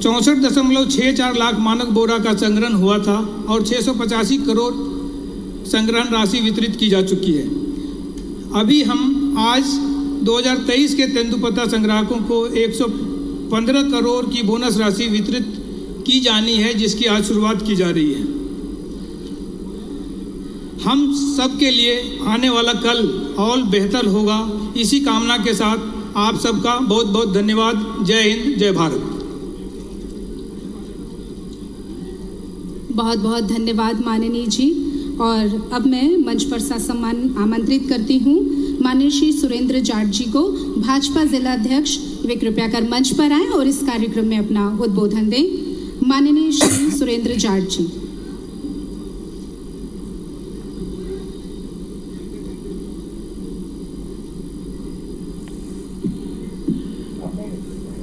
64.64 लाख मानक बोरा का संग्रहण हुआ था और 685 करोड़ संग्रहण राशि वितरित की जा चुकी है। अभी हम आज 2023 के तेंदुपत्ता संग्राहकों को 115 करोड़ की बोनस राशि वितरित की जानी है, जिसकी आज शुरुआत की जा रही है। हम सब के लिए आने वाला कल और बेहतर होगा, इसी कामना के साथ आप सबका बहुत बहुत धन्यवाद। जय हिंद, जय भारत। बहुत बहुत धन्यवाद माननीय जी। और अब मैं मंच पर सम्मान आमंत्रित करती हूँ माननीय श्री सुरेंद्र जाट जी को, भाजपा जिला अध्यक्ष। वे कृपया कर मंच पर आएं और इस कार्यक्रम में अपना उद्बोधन दें। माननीय श्री सुरेंद्र जाट जी।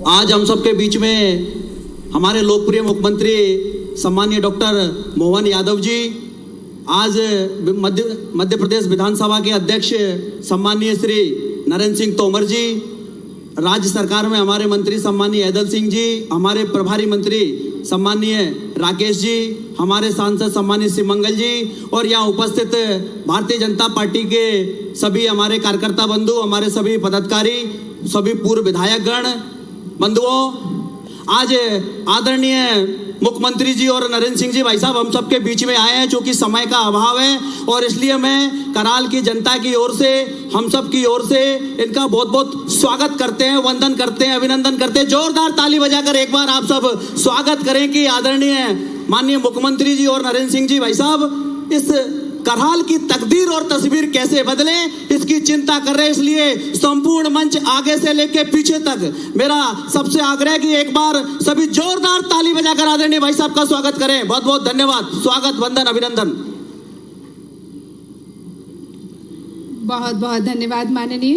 आज हम सबके बीच में हमारे लोकप्रिय मुख्यमंत्री सम्मानीय डॉक्टर मोहन यादव जी, आज मध्य प्रदेश विधानसभा के अध्यक्ष सम्मानीय श्री नरेंद्र सिंह तोमर जी, राज्य सरकार में हमारे मंत्री सम्मानीय ऐदल सिंह जी, हमारे प्रभारी मंत्री सम्मानीय राकेश जी, हमारे सांसद सम्मानीय शिवमंगल जी और यहाँ उपस्थित भारतीय जनता पार्टी के सभी हमारे कार्यकर्ता बंधु, हमारे सभी पदाधिकारी, सभी पूर्व विधायकगण बंधुओं, आज आदरणीय मुख्यमंत्री जी और नरेंद्र सिंह जी भाई साहब हम सबके बीच में आए हैं, चूंकि समय का अभाव है और इसलिए मैं कराल की जनता की ओर से, हम सब की ओर से इनका बहुत बहुत स्वागत करते हैं, वंदन करते हैं, अभिनंदन करते हैं। जोरदार ताली बजाकर एक बार आप सब स्वागत करें कि आदरणीय माननीय मुख्यमंत्री जी और नरेंद्र सिंह जी भाई साहब इस कराल की तकदीर और तस्वीर कैसे बदले इसकी चिंता कर रहे हैं। इसलिए संपूर्ण मंच आगे से लेके पीछे तक मेरा सबसे आग्रह है कि एक बार सभी जोरदार ताली बजाकर आदरणीय भाई साहब का स्वागत करें। बहुत बहुत धन्यवाद, स्वागत, वंदन, अभिनंदन। बहुत बहुत धन्यवाद माननीय।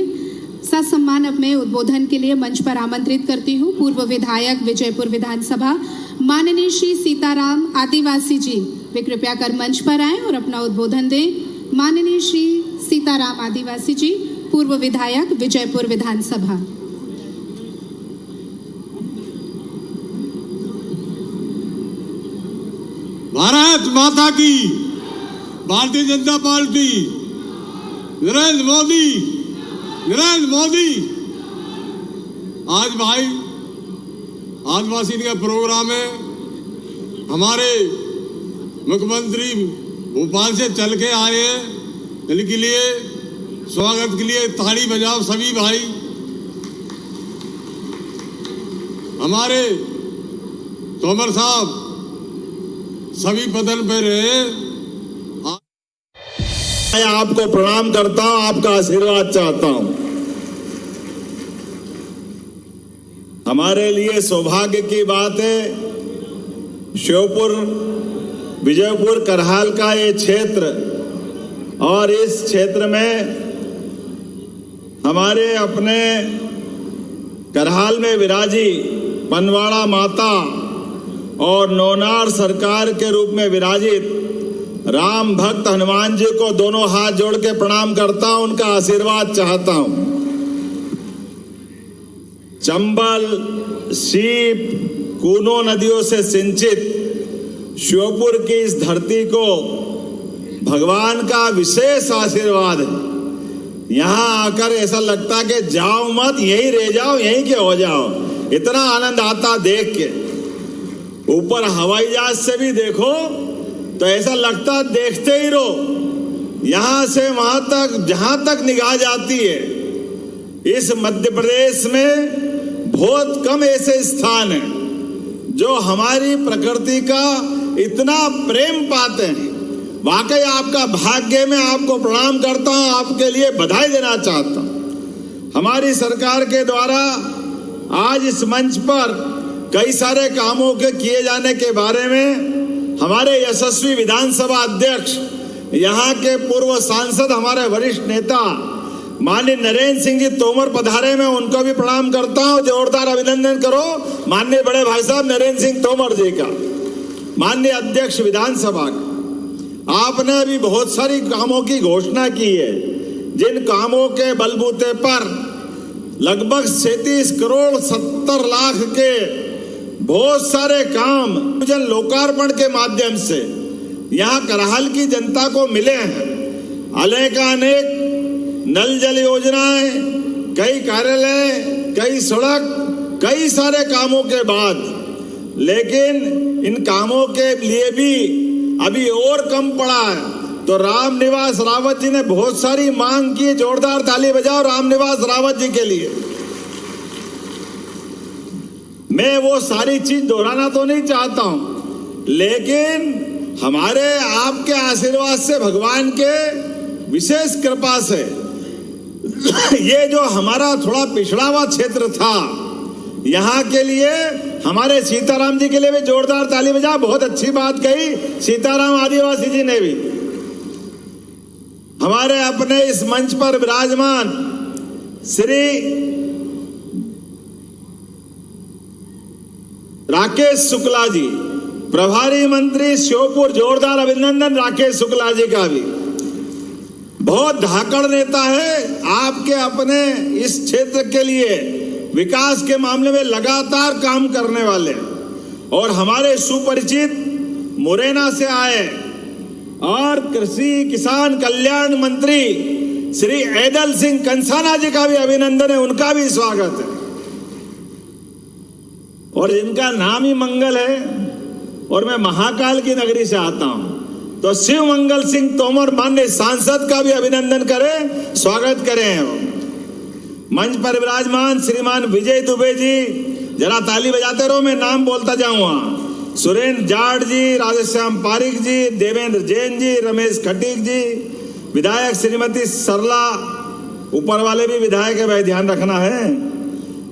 सम्मान अब मैं उद्बोधन के लिए मंच पर आमंत्रित करती हूँ पूर्व विधायक विजयपुर विधानसभा माननीय श्री सीताराम आदिवासी जी। वे कृपया कर मंच पर आएं और अपना उद्बोधन दें। माननीय श्री सीताराम आदिवासी जी, पूर्व विधायक विजयपुर विधानसभा। भारत माता की, भारतीय जनता पार्टी, नरेंद्र मोदी, नरेंद्र मोदी। आज भाई आदिवासी का प्रोग्राम है। हमारे मुख्यमंत्री भोपाल से चल के आए हैं, इनके लिए स्वागत के लिए ताली बजाओ सभी भाई। हमारे तोमर साहब सभी पदन पे रहे। मैं आपको प्रणाम करता हूं, आपका आशीर्वाद चाहता हूं। हमारे लिए सौभाग्य की बात है, श्योपुर विजयपुर करहाल का ये क्षेत्र और इस क्षेत्र में हमारे अपने करहाल में विराजी पनवाड़ा माता और नौनार सरकार के रूप में विराजित राम भक्त हनुमान जी को दोनों हाथ जोड़ के प्रणाम करता हूं, उनका आशीर्वाद चाहता हूं। चंबल, सीप, कूनो नदियों से सिंचित श्योपुर की इस धरती को भगवान का विशेष आशीर्वाद है। यहां आकर ऐसा लगता कि जाओ मत, यहीं रह जाओ, यहीं के हो जाओ। इतना आनंद आता देख के। ऊपर हवाई जहाज से भी देखो तो ऐसा लगता देखते ही रहो। यहां से वहां तक, जहां तक निगाह जाती है, इस मध्य प्रदेश में बहुत कम ऐसे स्थान हैं जो हमारी प्रकृति का इतना प्रेम पाते हैं। वाकई आपका भाग्य, में आपको प्रणाम करता हूं, आपके लिए बधाई देना चाहता हूं। हमारी सरकार के द्वारा आज इस मंच पर कई सारे कामों के किए जाने के बारे में हमारे यशस्वी विधानसभा अध्यक्ष, यहाँ के पूर्व सांसद, हमारे वरिष्ठ नेता माननीय नरेंद्र सिंह जी तोमर पधारे, में उनको भी प्रणाम करता हूं। जोरदार अभिनंदन करो माननीय बड़े भाई साहब नरेंद्र सिंह तोमर जी का। माननीय अध्यक्ष विधानसभा का, आपने अभी बहुत सारी कामों की घोषणा की है, जिन कामों के बलबूते पर लगभग 37 करोड़ 70 लाख के बहुत सारे काम जन लोकार्पण के माध्यम से यहाँ करहाल की जनता को मिले हैं। अनेक नल जल योजनाएं, कई कार्यालय, कई सड़क, कई सारे कामों के बाद, लेकिन इन कामों के लिए भी अभी और कम पड़ा है। तो रामनिवास रावत जी ने बहुत सारी मांग की, जोरदार ताली बजाओ रामनिवास रावत जी के लिए। मैं वो सारी चीज दोहराना तो नहीं चाहता हूं, लेकिन हमारे आपके आशीर्वाद से, भगवान के विशेष कृपा से ये जो हमारा थोड़ा पिछड़ा हुआ क्षेत्र था, यहाँ के लिए हमारे सीताराम जी के लिए भी जोरदार ताली बजा। बहुत अच्छी बात कही सीताराम आदिवासी जी ने भी। हमारे अपने इस मंच पर विराजमान श्री राकेश शुक्ला जी, प्रभारी मंत्री श्योपुर, जोरदार अभिनंदन राकेश शुक्ला जी का भी। बहुत धाकड़ नेता है, आपके अपने इस क्षेत्र के लिए विकास के मामले में लगातार काम करने वाले, और हमारे सुपरिचित मुरैना से आए और कृषि किसान कल्याण मंत्री श्री ऐदल सिंह कंसाना जी का भी अभिनंदन है, उनका भी स्वागत है। और जिनका नाम ही मंगल है, और मैं महाकाल की नगरी से आता हूं, तो शिव मंगल सिंह तोमर माननीय सांसद का भी अभिनंदन करें, स्वागत करें। मंच पर विराजमान श्रीमान विजय दुबे जी, जरा ताली बजाते रहो, मैं नाम बोलता जाऊंगा। सुरेंद्र जाट जी, राधेश्याम पारिक जी, देवेंद्र जैन जी, रमेश खटीक जी, विधायक श्रीमती सरला, ऊपर वाले भी विधायक है भाई, ध्यान रखना है।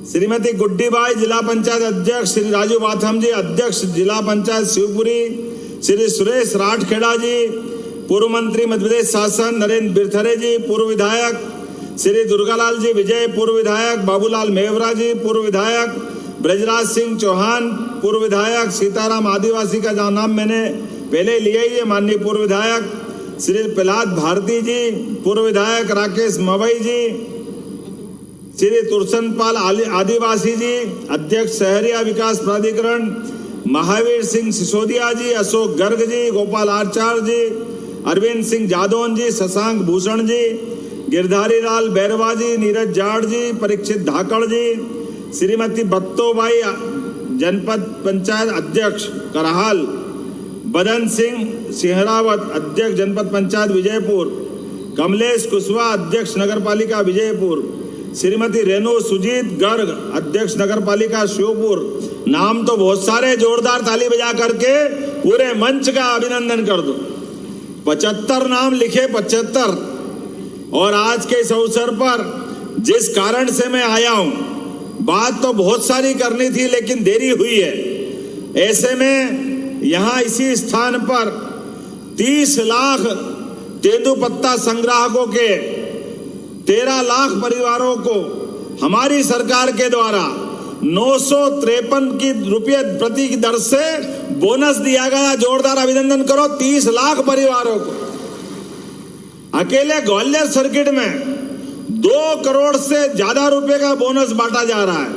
श्रीमती गुड्डी बाई, जिला पंचायत अध्यक्ष श्री राजू बाथम जी, अध्यक्ष जिला पंचायत शिवपुरी, श्री सुरेश राठखेड़ा जी, पूर्व मंत्री मध्य प्रदेश शासन नरेंद्र बिरथरे जी, पूर्व विधायक श्री दुर्गालाल जी विजय, पूर्व विधायक बाबूलाल मेवरा जी, पूर्व विधायक ब्रजराज सिंह चौहान, पूर्व विधायक सीताराम आदिवासी का जहाँ नाम मैंने पहले लिया ही है, माननीय पूर्व विधायक श्री प्रहलाद भारती जी, पूर्व विधायक राकेश मवई जी, श्री तुरसनपाल आदिवासी जी, अध्यक्ष शहरिया विकास प्राधिकरण महावीर सिंह सिसोदिया जी, अशोक गर्ग जी, गोपाल आचार्य जी, अरविंद सिंह जादौन जी, शशांक भूषण जी, गिरधारी लाल बैरवा जी, नीरज जाट जी, परीक्षित धाकड़ जी, श्रीमती बत्तोबाई जनपद पंचायत अध्यक्ष करहाल, बदन सिंह सिंहरावत अध्यक्ष जनपद पंचायत विजयपुर, कमलेश कुशवाहा अध्यक्ष नगरपालिका विजयपुर, श्रीमती रेणु सुजीत गर्ग अध्यक्ष नगरपालिका श्योपुर। नाम तो बहुत सारे, जोरदार ताली बजा करके पूरे मंच का अभिनंदन कर दो। 75 नाम लिखे, 75। और आज के इस अवसर पर जिस कारण से मैं आया हूं, बात तो बहुत सारी करनी थी लेकिन देरी हुई है। ऐसे में यहां इसी स्थान पर 30 लाख तेंदुपत्ता संग्राहकों के 13 लाख परिवारों को हमारी सरकार के द्वारा 953 की रुपये प्रति की दर से बोनस दिया गया। जोरदार अभिनंदन करो 30 लाख परिवारों को। अकेले ग्वालियर सर्किट में 2 करोड़ से ज्यादा रुपए का बोनस बांटा जा रहा है,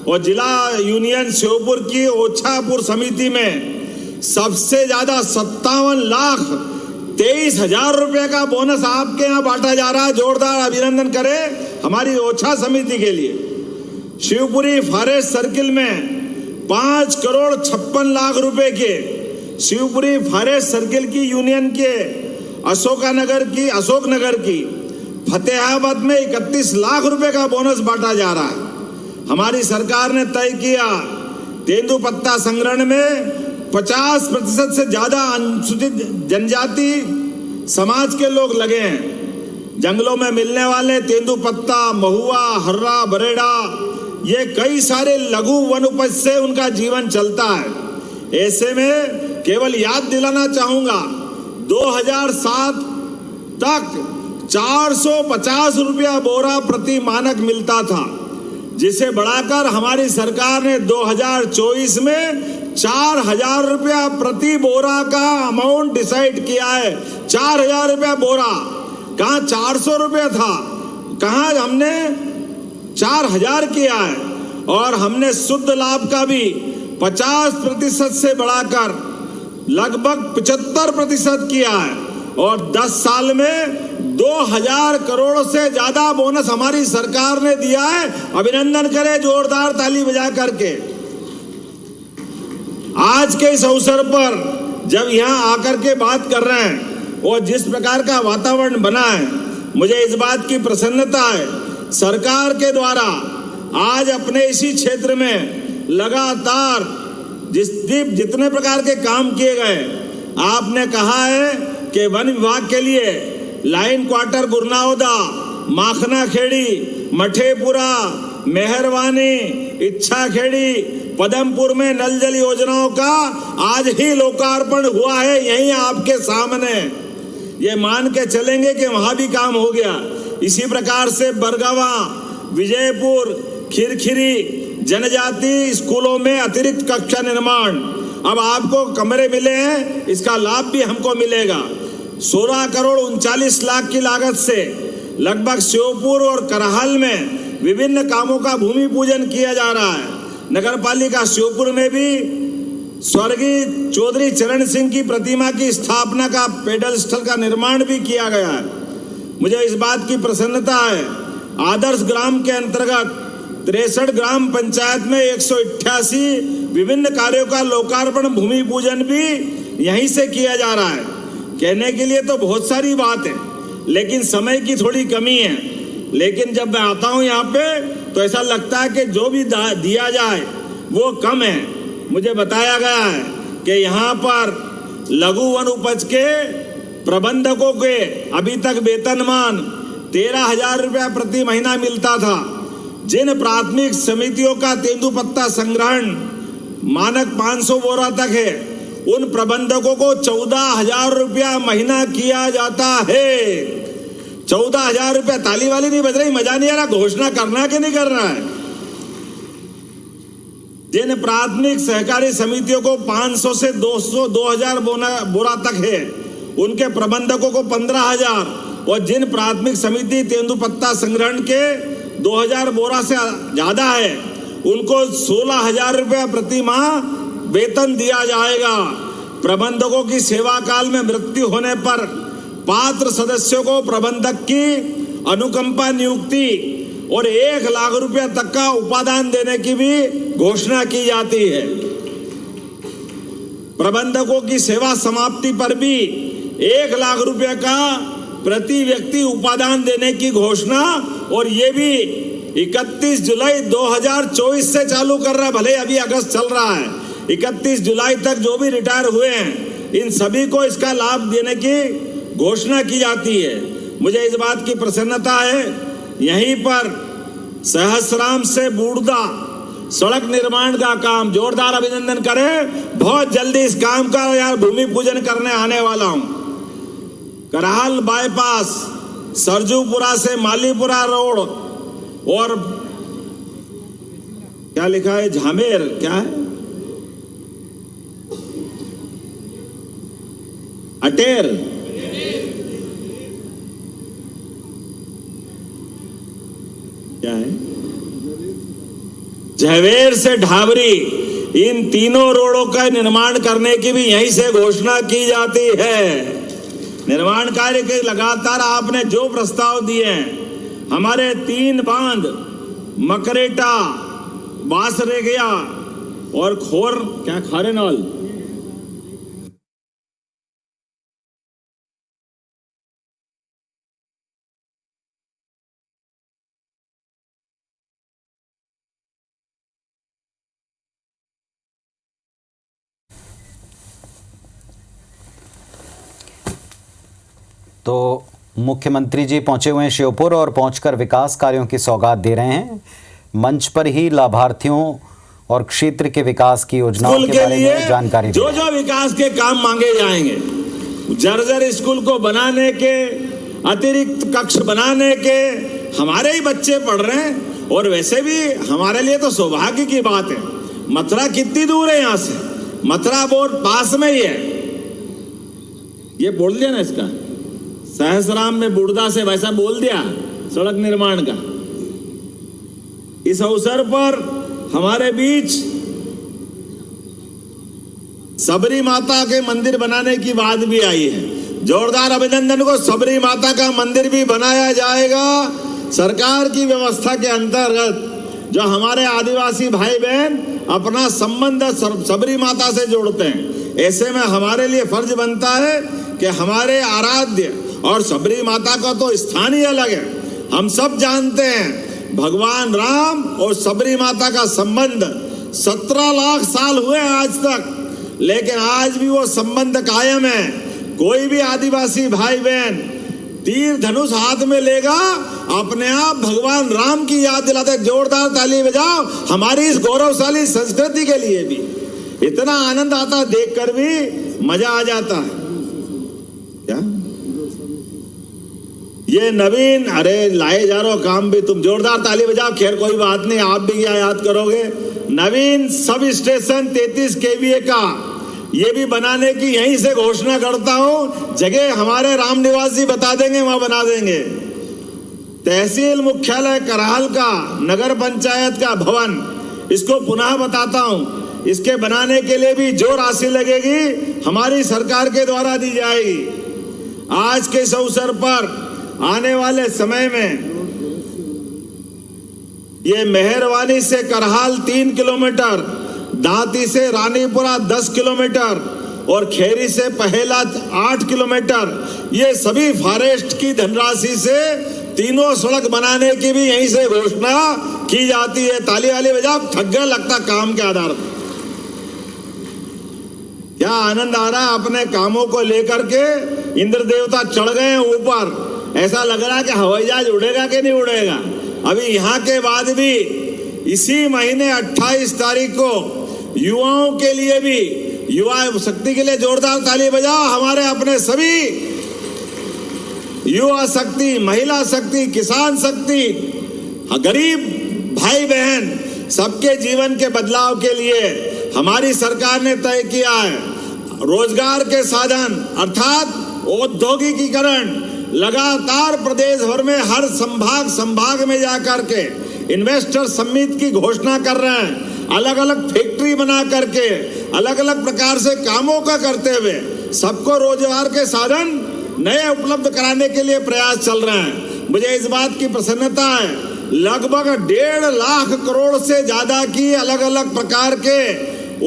और जिला यूनियन श्योपुर की ओछापुर समिति में सबसे ज्यादा 57,23,000 रुपए का बोनस आपके यहाँ बांटा जा रहा है। जोरदार अभिनंदन करें हमारी ओछा समिति के लिए। शिवपुरी फॉरेस्ट सर्किल में 5 करोड़ 56 लाख रुपए के शिवपुरी फॉरेस्ट सर्किल की यूनियन के अशोकनगर की फतेहाबाद में 31 लाख रुपए का बोनस बांटा जा रहा है। हमारी सरकार ने तय किया तेंदुपत्ता संग्रहण में 50% से ज्यादा अनुसूचित जनजाति समाज के लोग लगे हैं। जंगलों में मिलने वाले तेंदुपत्ता, महुआ, हर्रा, बरेड़ा, ये कई सारे लघु वन उपज से उनका जीवन चलता है। ऐसे में केवल याद दिलाना चाहूंगा, 2007 तक 450 रुपया बोरा प्रति मानक मिलता था, जिसे बढ़ाकर हमारी सरकार ने 2024 में 4,000 रुपया प्रति बोरा का अमाउंट डिसाइड किया है। 4,000 रुपया बोरा, कहाँ 400 रुपया था, कहाँ हमने 4,000 किया है। और हमने शुद्ध लाभ का भी 50% से बढ़ाकर लगभग 75% किया है और 10 साल में 2000 करोड़ से ज्यादा बोनस हमारी सरकार ने दिया है। अभिनंदन करें जोरदार ताली बजा करके। आज के इस अवसर पर जब यहां आकर के बात कर रहे हैं और जिस प्रकार का वातावरण बना है, मुझे इस बात की प्रसन्नता है सरकार के द्वारा आज अपने इसी क्षेत्र में लगातार जितने प्रकार के काम किए गए। आपने कहा है कि वन विभाग के लिए लाइन क्वार्टर गुरनावदा, माखना खेड़ी, मठेपुरा, मेहरबानी, इच्छा खेड़ी, पदमपुर में नल जल योजनाओं का आज ही लोकार्पण हुआ है यहीं आपके सामने। ये मान के चलेंगे कि वहां भी काम हो गया। इसी प्रकार से बरगावा, विजयपुर, खिरखिरी जनजाति स्कूलों में अतिरिक्त कक्षा निर्माण, अब आपको कमरे मिले हैं, इसका लाभ भी हमको मिलेगा। 16 करोड़ 39 लाख की लागत से लगभग श्योपुर और करहाल में विभिन्न कामों का भूमि पूजन किया जा रहा है। नगर पालिका श्योपुर में भी स्वर्गीय चौधरी चरण सिंह की प्रतिमा की स्थापना का पेडल स्थल का निर्माण भी किया गया है। मुझे इस बात की प्रसन्नता है आदर्श ग्राम के अंतर्गत 63 ग्राम पंचायत में 188 विभिन्न कार्यों का लोकार्पण भूमि पूजन भी यहीं से किया जा रहा है। कहने के लिए तो बहुत सारी बात है लेकिन समय की थोड़ी कमी है। लेकिन जब मैं आता हूं यहाँ पे तो ऐसा लगता है कि जो भी दिया जाए वो कम है। मुझे बताया गया है कि यहाँ पर लघु वन उपज के प्रबंधकों के अभी तक वेतनमान 13,000 रुपया प्रति महीना मिलता था। जिन प्राथमिक समितियों का तेंदुपत्ता संग्रहण मानक 500 बोरा तक है, उन प्रबंधकों को 14,000 रुपया महीना किया जाता है। 14,000 रुपया। ताली वाली नहीं बज रही, मजा नहीं आ रहा। घोषणा करना कि नहीं करना है? जिन प्राथमिक सहकारी समितियों को 500 से 2,000 बोरा तक है, उनके प्रबंधकों को 15,000 और जिन प्राथमिक समिति तेंदुपत्ता संग्रहण के 2,000 बोरा से ज्यादा है, उनको 16,000 रुपया प्रति माह वेतन दिया जाएगा। प्रबंधकों की सेवा काल में मृत्यु होने पर पात्र सदस्यों को प्रबंधक की अनुकंपा नियुक्ति और 1 लाख रुपया तक का उपादान देने की भी घोषणा की जाती है। प्रबंधकों की सेवा समाप्ति पर भी 1 लाख रुपए का प्रति व्यक्ति उपादान देने की घोषणा, और ये भी 31 जुलाई 2024 से चालू कर रहा है। भले अभी अगस्त चल रहा है, 31 जुलाई तक जो भी रिटायर हुए हैं इन सभी को इसका लाभ देने की घोषणा की जाती है। मुझे इस बात की प्रसन्नता है यहीं पर सहसराम से बूढ़दा सड़क निर्माण का काम, जोरदार अभिनंदन करें। बहुत जल्दी इस काम का यार भूमि पूजन करने आने वाला हूं। करहाल बाईपास, सरजूपुरा से मालीपुरा रोड और क्या लिखा है, झामेर क्या है, अटेर, क्या है, झवेर से ढाबरी, इन तीनों रोडों का निर्माण करने की भी यहीं से घोषणा की जाती है। निर्माण कार्य के लगातार आपने जो प्रस्ताव दिए हैं, हमारे 3 बांध मकरेटा, बासरेगिया और खारेनॉल, तो मुख्यमंत्री जी पहुंचे हुए हैं श्योपुर और पहुंचकर विकास कार्यों की सौगात दे रहे हैं। मंच पर ही लाभार्थियों और क्षेत्र के विकास की योजनाओं के बारे में जानकारी जो विकास के काम मांगे जाएंगे, जर्जर स्कूल को बनाने के, अतिरिक्त कक्ष बनाने के, हमारे ही बच्चे पढ़ रहे हैं। और वैसे भी हमारे लिए तो सौभाग्य की बात है। मथुरा कितनी दूर है यहाँ से? मथुरा बोर्ड पास में ही है। ये बोल दिया ना इसका, सहसराम में बुढ़दा से वैसा बोल दिया सड़क निर्माण का। इस अवसर पर हमारे बीच सबरी माता के मंदिर बनाने की बात भी आई है। जोरदार अभिनंदन को। सबरी माता का मंदिर भी बनाया जाएगा। सरकार की व्यवस्था के अंतर्गत जो हमारे आदिवासी भाई बहन अपना संबंध सबरी माता से जोड़ते हैं, ऐसे में हमारे लिए फर्ज बनता है कि हमारे आराध्य और सबरी माता का तो स्थान ही अलग है। हम सब जानते हैं भगवान राम और सबरी माता का संबंध 17 लाख साल हुए आज तक, लेकिन आज भी वो संबंध कायम है। कोई भी आदिवासी भाई बहन तीर धनुष हाथ में लेगा, अपने आप भगवान राम की याद दिलाते। जोरदार ताली बजाओ हमारी इस गौरवशाली संस्कृति के लिए भी। इतना आनंद आता देखकर भी मजा आ जाता है। क्या ये नवीन, अरे लाए जा रहे हो काम भी, तुम जोरदार ताली बजाओ। खैर कोई बात नहीं, आप भी क्या याद करोगे। नवीन सब स्टेशन 33 kVA का ये भी बनाने की यहीं से घोषणा करता हूं। जगह हमारे राम निवासी बता देंगे, वहां बना देंगे। तहसील मुख्यालय करहाल का नगर पंचायत का भवन, इसको पुनः बताता हूं, इसके बनाने के लिए भी जो राशि लगेगी हमारी सरकार के द्वारा दी जाएगी। आज के इस अवसर पर आने वाले समय में ये मेहरवानी से करहाल 3 किलोमीटर, दांती से रानीपुरा 10 किलोमीटर और खेरी से पहेला 8 किलोमीटर, ये सभी फॉरेस्ट की धनराशि से तीनों सड़क बनाने की भी यहीं से घोषणा की जाती है। ताली वाली बजाओ, थक गए लगता काम के आधार पर। क्या आनंद आ रहा है अपने कामों को लेकर के। इंद्र देवता चढ़ गए ऊपर, ऐसा लग रहा है कि हवाई जहाज उड़ेगा कि नहीं उड़ेगा। अभी यहाँ के बाद भी इसी महीने 28 तारीख को युवाओं के लिए भी, युवा शक्ति के लिए जोरदार ताली बजाओ। हमारे अपने सभी युवा शक्ति, महिला शक्ति, किसान शक्ति, गरीब भाई बहन, सबके जीवन के बदलाव के लिए हमारी सरकार ने तय किया है रोजगार के साधन अर्थात औद्योगिकीकरण। लगातार प्रदेश भर में हर संभाग में जाकर के इन्वेस्टर समिट की घोषणा कर रहे हैं। अलग अलग फैक्ट्री बना करके अलग अलग प्रकार से कामों का करते हुए सबको रोजगार के साधन नए उपलब्ध कराने के लिए प्रयास चल रहे हैं। मुझे इस बात की प्रसन्नता है, लगभग 1.5 लाख करोड़ से ज्यादा की अलग अलग प्रकार के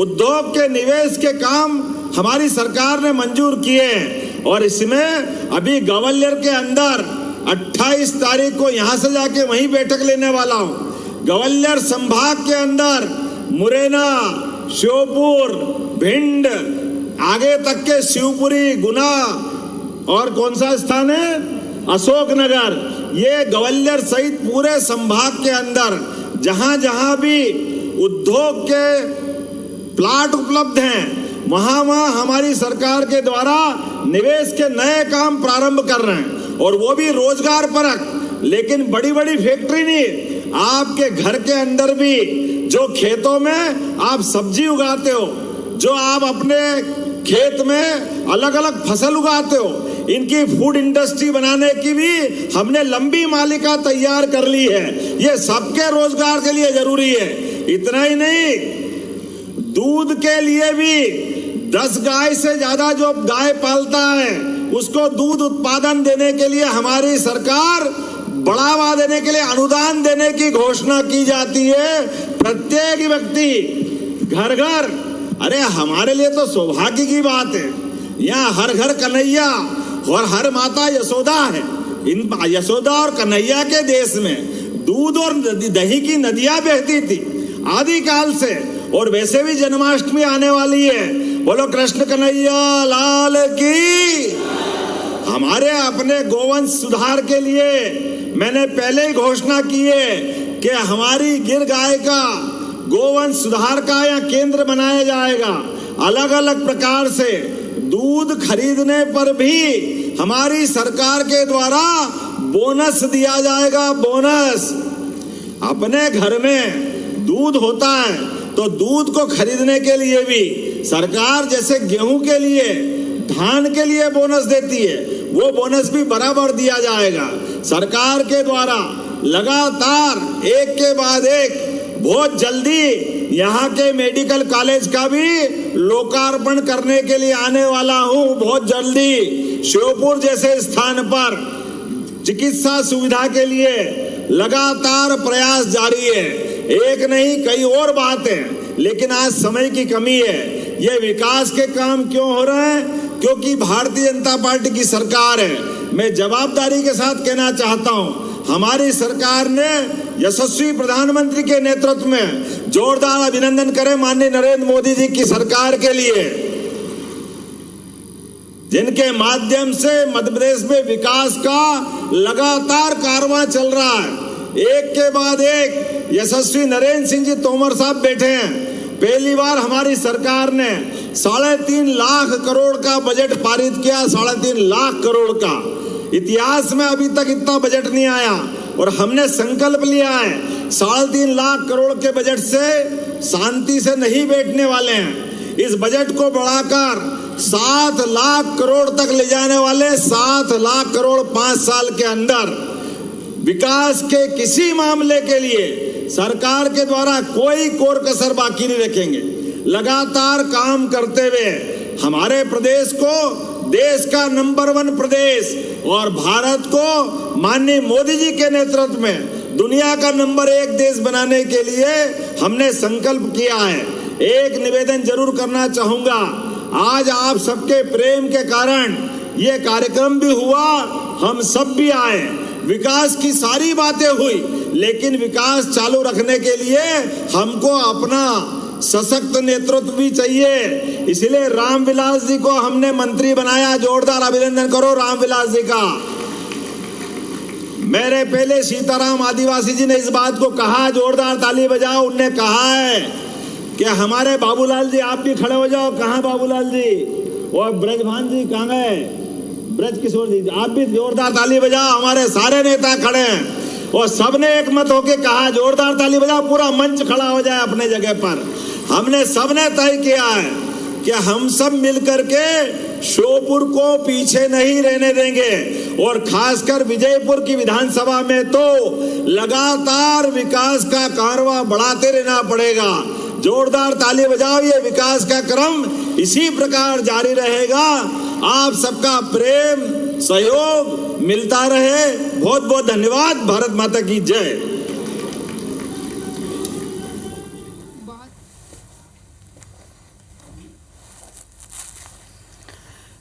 उद्योग के निवेश के काम हमारी सरकार ने मंजूर किए। और इसमें अभी ग्वालियर के अंदर 28 तारीख को यहां से जाके वहीं बैठक लेने वाला हूं। ग्वालियर संभाग के अंदर मुरैना, श्योपुर, भिंड, आगे तक के शिवपुरी, गुना और कौन सा स्थान है, अशोकनगर, ये ग्वालियर सहित पूरे संभाग के अंदर जहां जहां भी उद्योग के प्लाट उपलब्ध हैं, वहां हमारी सरकार के द्वारा निवेश के नए काम प्रारंभ कर रहे हैं। और वो भी रोजगार परक, लेकिन बड़ी बड़ी फैक्ट्री नहीं, आपके घर के अंदर भी जो खेतों में आप सब्जी उगाते हो, जो आप अपने खेत में अलग अलग फसल उगाते हो, इनकी फूड इंडस्ट्री बनाने की भी हमने लंबी मालिका तैयार कर ली है। ये सबके रोजगार के लिए जरूरी है। इतना ही नहीं, दूध के लिए भी 10 गाय से ज्यादा जो गाय पालता है उसको दूध उत्पादन देने के लिए हमारी सरकार बढ़ावा देने के लिए अनुदान देने की घोषणा की जाती है। प्रत्येक व्यक्ति घर घर, अरे हमारे लिए तो सौभाग्य की बात है, यहाँ हर घर कन्हैया और हर माता यशोदा है। इन यशोदा और कन्हैया के देश में दूध और दही की नदियां बहती थी आदिकाल से। और वैसे भी जन्माष्टमी आने वाली है, बोलो कृष्ण कन्हैया लाल की। हमारे अपने गोवंश सुधार के लिए मैंने पहले ही घोषणा की है कि हमारी गिर गाय का गोवंश सुधार का यहाँ केंद्र बनाया जाएगा। अलग अलग प्रकार से दूध खरीदने पर भी हमारी सरकार के द्वारा बोनस दिया जाएगा। बोनस, अपने घर में दूध होता है तो दूध को खरीदने के लिए भी सरकार जैसे गेहूं के लिए, धान के लिए बोनस देती है, वो बोनस भी बराबर दिया जाएगा। सरकार के द्वारा लगातार एक के बाद एक बहुत जल्दी यहाँ के मेडिकल कॉलेज का भी लोकार्पण करने के लिए आने वाला हूं बहुत जल्दी। श्योपुर जैसे स्थान पर चिकित्सा सुविधा के लिए लगातार प्रयास जारी है। एक नहीं कई और बातें, लेकिन आज समय की कमी है। ये विकास के काम क्यों हो रहे हैं? क्योंकि भारतीय जनता पार्टी की सरकार है। मैं जवाबदारी के साथ कहना चाहता हूं, हमारी सरकार ने यशस्वी प्रधानमंत्री के नेतृत्व में जोरदार अभिनंदन करें माननीय नरेंद्र मोदी जी की सरकार के लिए, जिनके माध्यम से मध्य प्रदेश में विकास का लगातार कारवां चल रहा है। एक के बाद एक यशस्वी नरेंद्र सिंह जी तोमर साहब बैठे हैं। पहली बार हमारी सरकार ने 3.5 लाख करोड़ का बजट पारित किया। 3.5 लाख करोड़ का इतिहास में अभी तक इतना बजट नहीं आया और हमने संकल्प लिया है 3.5 लाख करोड़ के बजट से शांति से नहीं बैठने वाले हैं। इस बजट को बढ़ाकर 7 लाख करोड़ तक ले जाने वाले, 7 लाख करोड़ 5 साल के अंदर। विकास के किसी मामले के लिए सरकार के द्वारा कोई कोर कसर बाकी नहीं रखेंगे। लगातार काम करते हुए हमारे प्रदेश को देश का नंबर 1 प्रदेश और भारत को माननीय मोदी जी के नेतृत्व में दुनिया का नंबर 1 देश बनाने के लिए हमने संकल्प किया है। एक निवेदन जरूर करना चाहूंगा, आज आप सबके प्रेम के कारण ये कार्यक्रम भी हुआ, हम सब भी आए, विकास की सारी बातें हुई, लेकिन विकास चालू रखने के लिए हमको अपना सशक्त नेतृत्व भी चाहिए। इसलिए रामविलास जी को हमने मंत्री बनाया। जोरदार अभिनंदन करो रामविलास जी का। मेरे पहले सीताराम आदिवासी जी ने इस बात को कहा, जोरदार ताली बजाओ। उनने कहा है कि हमारे बाबूलाल जी आप भी खड़े हो जाओ। कहाँ बाबूलाल जी? और ब्रजभान जी कहाँ गए? ब्रज किशोर जी आप भी जोरदार ताली बजाओ। हमारे सारे नेता खड़े हैं और सबने एक मत होके कहा, जोरदार ताली बजाओ, पूरा मंच खड़ा हो जाए अपने जगह पर। हमने सबने तय किया है कि हम सब मिलकर के श्योपुर को पीछे नहीं रहने देंगे और खासकर विजयपुर की विधानसभा में तो लगातार विकास का कारवां बढ़ाते रहना पड़ेगा। जोरदार ताली बजाओ। ये विकास का क्रम इसी प्रकार जारी रहेगा। आप सबका प्रेम सहयोग मिलता रहे। बहुत बहुत धन्यवाद। भारत माता की जय।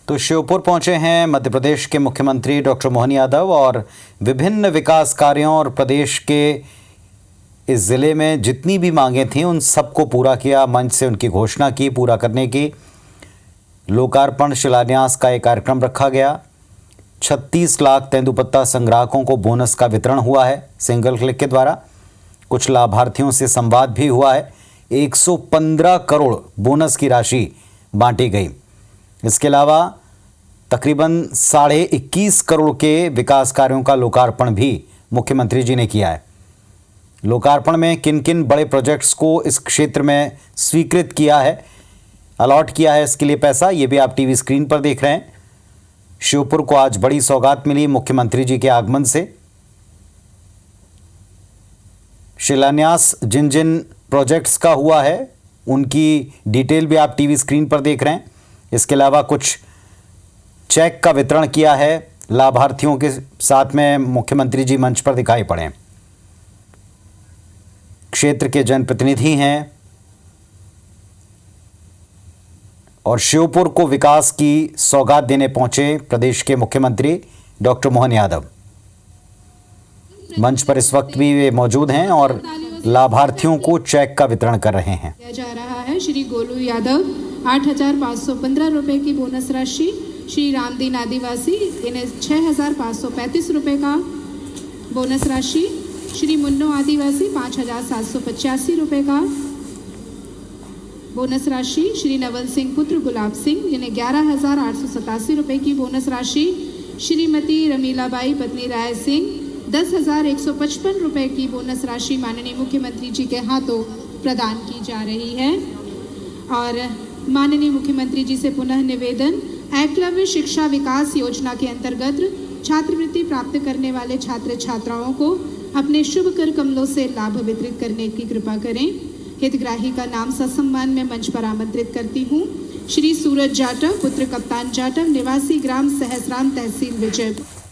तो श्योपुर पहुंचे हैं मध्य प्रदेश के मुख्यमंत्री डॉक्टर मोहन यादव और विभिन्न विकास कार्यों और प्रदेश के इस ज़िले में जितनी भी मांगें थीं उन सबको पूरा किया। मंच से उनकी घोषणा की पूरा करने की। लोकार्पण शिलान्यास का एक कार्यक्रम रखा गया। 36 लाख तेंदुपत्ता संग्राहकों को बोनस का वितरण हुआ है सिंगल क्लिक के द्वारा। कुछ लाभार्थियों से संवाद भी हुआ है। 115 करोड़ बोनस की राशि बांटी गई। इसके अलावा तकरीबन 21.5 करोड़ के विकास कार्यों का लोकार्पण भी मुख्यमंत्री जी ने किया है। लोकार्पण में किन किन बड़े प्रोजेक्ट्स को इस क्षेत्र में स्वीकृत किया है, अलॉट किया है, इसके लिए पैसा, ये भी आप टीवी स्क्रीन पर देख रहे हैं। श्योपुर को आज बड़ी सौगात मिली मुख्यमंत्री जी के आगमन से। शिलान्यास जिन जिन प्रोजेक्ट्स का हुआ है उनकी डिटेल भी आप टीवी स्क्रीन पर देख रहे हैं। इसके अलावा कुछ चेक का वितरण किया है लाभार्थियों के साथ में। मुख्यमंत्री जी मंच पर दिखाई पड़े। क्षेत्र के जनप्रतिनिधि हैं और श्योपुर को विकास की सौगात देने पहुंचे प्रदेश के मुख्यमंत्री डॉक्टर मोहन यादव। मंच पर इस वक्त भी वे मौजूद हैं और लाभार्थियों को चेक का वितरण कर रहे हैं। किया जा रहा है। श्री गोलू यादव 8,515 रुपए की बोनस राशि। श्री रामदीन आदिवासी इन्हें 6,535 रुपए का बोनस राशि। श्री मुन्नो आदिवासी 5,785 रुपए का बोनस राशि। श्री नवल सिंह पुत्र गुलाब सिंह जिन्हें 11,887 रुपए की बोनस राशि। श्रीमती रमीलाबाई पत्नी राय सिंह 10,155 रुपए की बोनस राशि माननीय मुख्यमंत्री जी के हाथों प्रदान की जा रही है। और माननीय मुख्यमंत्री जी से पुनः निवेदन, एकलव्य शिक्षा विकास योजना के अंतर्गत छात्रवृत्ति प्राप्त करने वाले छात्र छात्राओं को अपने शुभ कर कमलों से लाभ वितरित करने की कृपा करें। हितग्राही का नाम ससम्मान में मंच पर आमंत्रित करती हूँ। श्री सूरज जाटव, पुत्र कप्तान जाटव, निवासी ग्राम सहसराम, तहसील विजयपुर।